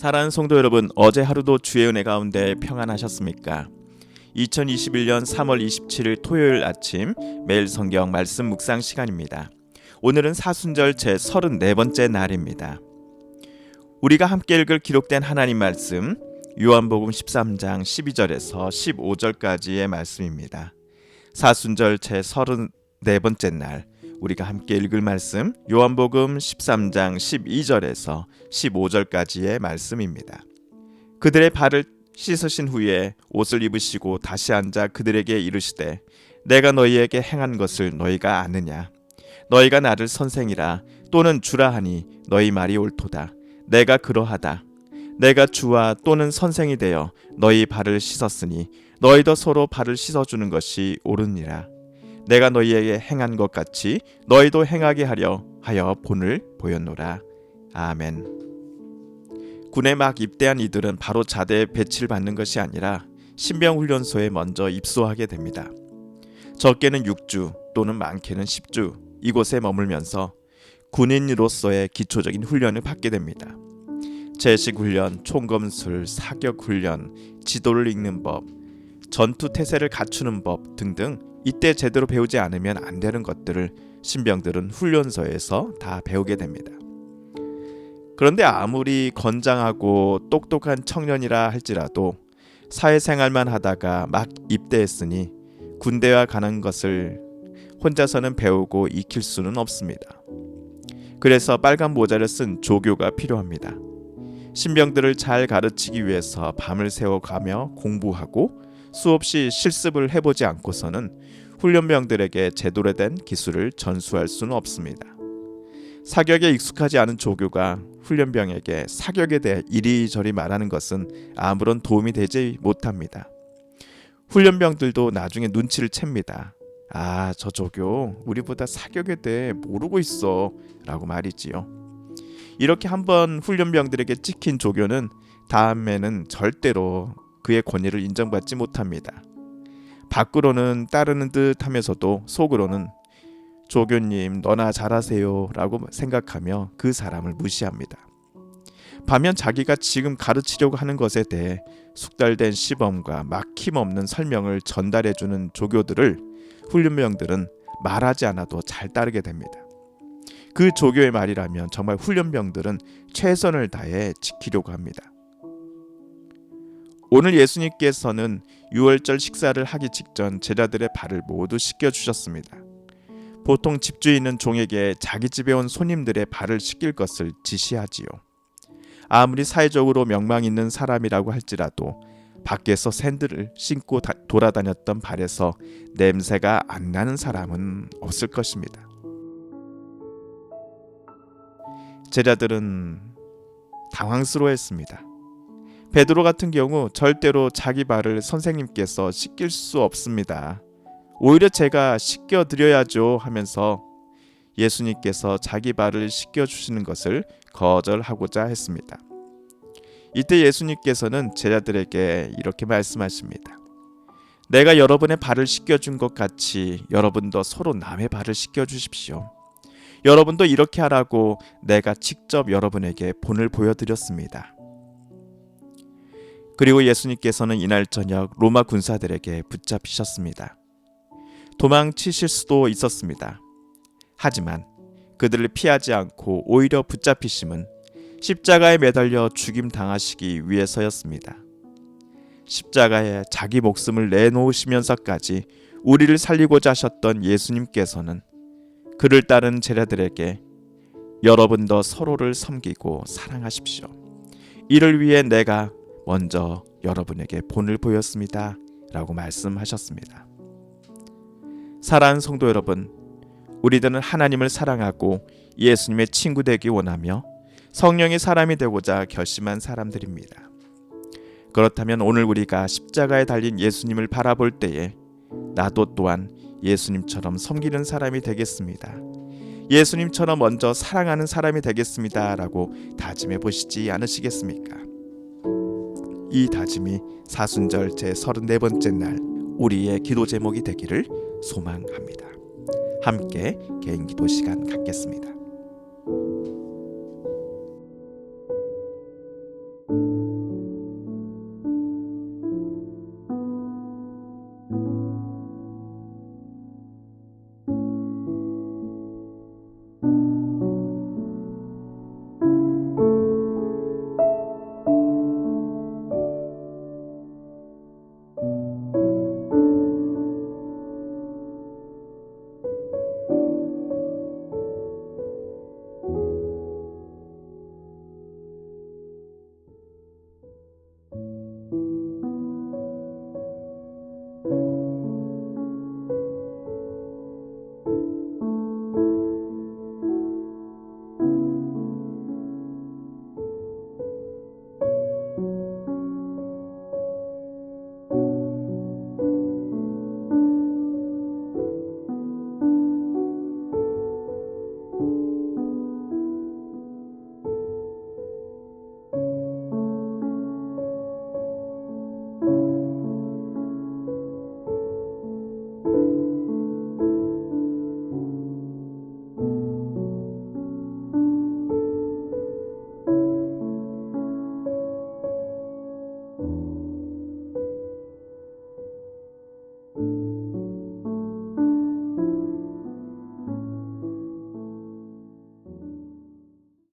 사랑하는 성도 여러분, 어제 하루도 주의 은혜 가운데 평안하셨습니까? 2021년 3월 27일 토요일 아침 매일 성경 말씀 묵상 시간입니다. 오늘은 사순절 제 34번째 날입니다. 우리가 함께 읽을 기록된 하나님 말씀 요한복음 13장 12절에서 15절까지의 말씀입니다. 사순절 제 34번째 날 우리가 함께 읽을 말씀 요한복음 13장 12절에서 15절까지의 말씀입니다. 그들의 발을 씻으신 후에 옷을 입으시고 다시 앉아 그들에게 이르시되 내가 너희에게 행한 것을 너희가 아느냐? 너희가 나를 선생이라 또는 주라 하니 너희 말이 옳도다. 내가 그러하다. 내가 주와 또는 선생이 되어 너희 발을 씻었으니 너희도 서로 발을 씻어주는 것이 옳으니라. 내가 너희에게 행한 것 같이 너희도 행하게 하려 하여 본을 보였노라. 아멘. 군에 막 입대한 이들은 바로 자대에 배치를 받는 것이 아니라 신병훈련소에 먼저 입소하게 됩니다. 적게는 6주 또는 많게는 10주 이곳에 머물면서 군인으로서의 기초적인 훈련을 받게 됩니다. 제식훈련, 총검술, 사격훈련, 지도를 읽는 법, 전투태세를 갖추는 법 등등 이때 제대로 배우지 않으면 안 되는 것들을 신병들은 훈련소에서 다 배우게 됩니다. 그런데 아무리 건장하고 똑똑한 청년이라 할지라도 사회생활만 하다가 막 입대했으니 군대와 가는 것을 혼자서는 배우고 익힐 수는 없습니다. 그래서 빨간 모자를 쓴 조교가 필요합니다. 신병들을 잘 가르치기 위해서 밤을 새워가며 공부하고 수없이 실습을 해보지 않고서는 훈련병들에게 제대로 된 기술을 전수할 수는 없습니다. 사격에 익숙하지 않은 조교가 훈련병에게 사격에 대해 이리저리 말하는 것은 아무런 도움이 되지 못합니다. 훈련병들도 나중에 눈치를 챕니다. 아, 저 조교 우리보다 사격에 대해 모르고 있어 라고 말이지요. 이렇게 한번 훈련병들에게 찍힌 조교는 다음에는 절대로 그의 권위를 인정받지 못합니다. 밖으로는 따르는 듯 하면서도 속으로는 조교님 너나 잘하세요 라고 생각하며 그 사람을 무시합니다. 반면 자기가 지금 가르치려고 하는 것에 대해 숙달된 시범과 막힘없는 설명을 전달해주는 조교들을 훈련병들은 말하지 않아도 잘 따르게 됩니다. 그 조교의 말이라면 정말 훈련병들은 최선을 다해 지키려고 합니다. 오늘 예수님께서는 유월절 식사를 하기 직전 제자들의 발을 모두 씻겨주셨습니다. 보통 집주인은 종에게 자기 집에 온 손님들의 발을 씻길 것을 지시하지요. 아무리 사회적으로 명망 있는 사람이라고 할지라도 밖에서 샌들을 신고 돌아다녔던 발에서 냄새가 안 나는 사람은 없을 것입니다. 제자들은 당황스러워했습니다. 베드로 같은 경우 절대로 자기 발을 선생님께서 씻길 수 없습니다. 오히려 제가 씻겨드려야죠 하면서 예수님께서 자기 발을 씻겨주시는 것을 거절하고자 했습니다. 이때 예수님께서는 제자들에게 이렇게 말씀하십니다. 내가 여러분의 발을 씻겨준 것 같이 여러분도 서로 남의 발을 씻겨주십시오. 여러분도 이렇게 하라고 내가 직접 여러분에게 본을 보여드렸습니다. 그리고 예수님께서는 이날 저녁 로마 군사들에게 붙잡히셨습니다. 도망치실 수도 있었습니다. 하지만 그들을 피하지 않고 오히려 붙잡히심은 십자가에 매달려 죽임 당하시기 위해서였습니다. 십자가에 자기 목숨을 내놓으시면서까지 우리를 살리고자 하셨던 예수님께서는 그를 따른 제자들에게 여러분도 서로를 섬기고 사랑하십시오. 이를 위해 내가 먼저 여러분에게 본을 보였습니다 라고 말씀하셨습니다. 사랑하는 성도 여러분, 우리들은 하나님을 사랑하고 예수님의 친구 되기 원하며 성령의 사람이 되고자 결심한 사람들입니다. 그렇다면 오늘 우리가 십자가에 달린 예수님을 바라볼 때에 나도 또한 예수님처럼 섬기는 사람이 되겠습니다. 예수님처럼 먼저 사랑하는 사람이 되겠습니다 라고 다짐해 보시지 않으시겠습니까? 이 다짐이 사순절 제 34번째 날 우리의 기도 제목이 되기를 소망합니다. 함께 개인 기도 시간 갖겠습니다.